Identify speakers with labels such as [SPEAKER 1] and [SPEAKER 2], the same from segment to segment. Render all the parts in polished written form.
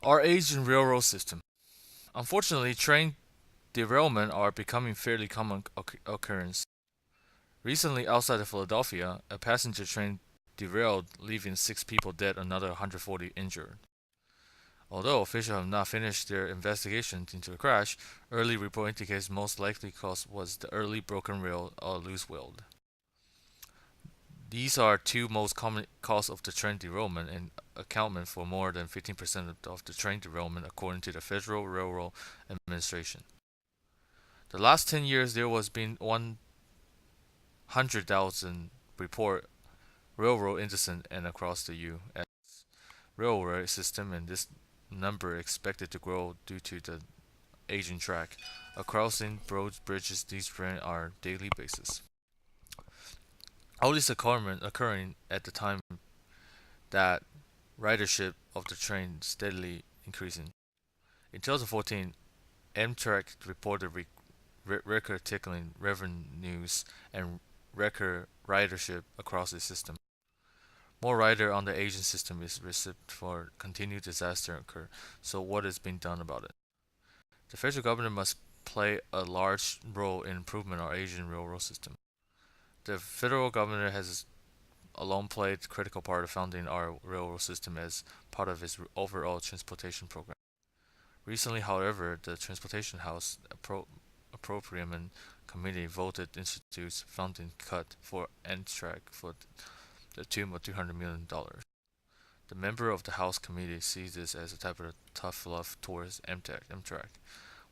[SPEAKER 1] Our aging railroad system. Unfortunately, train derailment are becoming fairly common occurrence. Recently, outside of Philadelphia, a passenger train derailed, leaving 6 people dead and another 140 injured. Although officials have not finished their investigation into the crash, early report indicates most likely cause was the early broken rail or loose weld. These are two most common causes of the train derailment and account for more than 15% of the train derailment according to the Federal Railroad Administration. The last 10 years there was been 100,000 report railroad incidents and across the U.S. railroad system, and this number expected to grow due to the aging track. Crossing roads, bridges, these trains are daily basis. All this occurring at the time that ridership of the train steadily increasing. In 2014, Amtrak reported record tickling revenues and record ridership across the system. More rider on the aging system is risk for continued disaster occur. So what is being done about it? The federal government must play a large role in improvement our Asian railroad system. The federal government has alone played a critical part of founding our railroad system as part of its overall transportation program. Recently, however, the Transportation House Appropriation Committee voted to institute funding cut for Amtrak for the tune of $200 million. The member of the House committee sees this as a type of tough love towards Amtrak,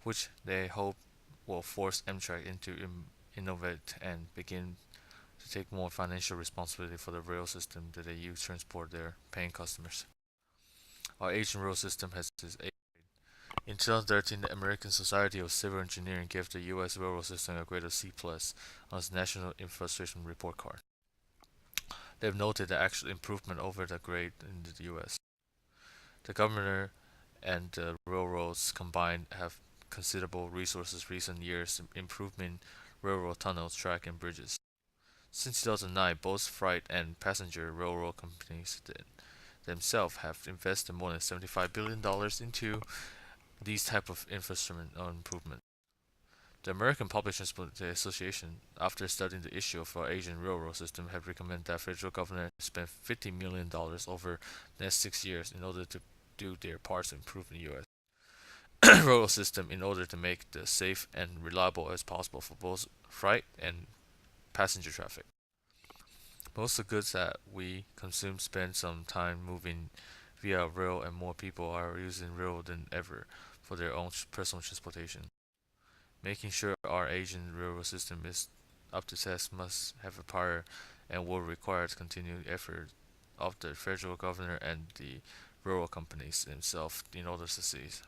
[SPEAKER 1] which they hope will force Amtrak into innovate and begin to take more financial responsibility for the rail system that they use to transport their paying customers. Our Asian rail system has its age. In 2013, the American Society of Civil Engineering gave the U.S. railroad system a grade of C plus on its National Infrastructure Report Card. They've noted the actual improvement over the grade in the U.S. The governor and the railroads combined have considerable resources recent years improving railroad tunnels, track, and bridges. Since 2009, both freight and passenger railroad companies themselves have invested more than $75 billion into these type of infrastructure improvement. The American Public Transport Association, after studying the issue of our Asian railroad system, have recommended that federal government spend $50 million over the next 6 years in order to do their parts to improve the U.S. railroad system in order to make it safe and reliable as possible for both freight and passenger traffic. Most of the goods that we consume spend some time moving via rail, and more people are using rail than ever for their own personal transportation. Making sure our Asian railroad system is up to test must have a prior and will require continued effort of the federal governor and the railroad companies themselves in order to succeed.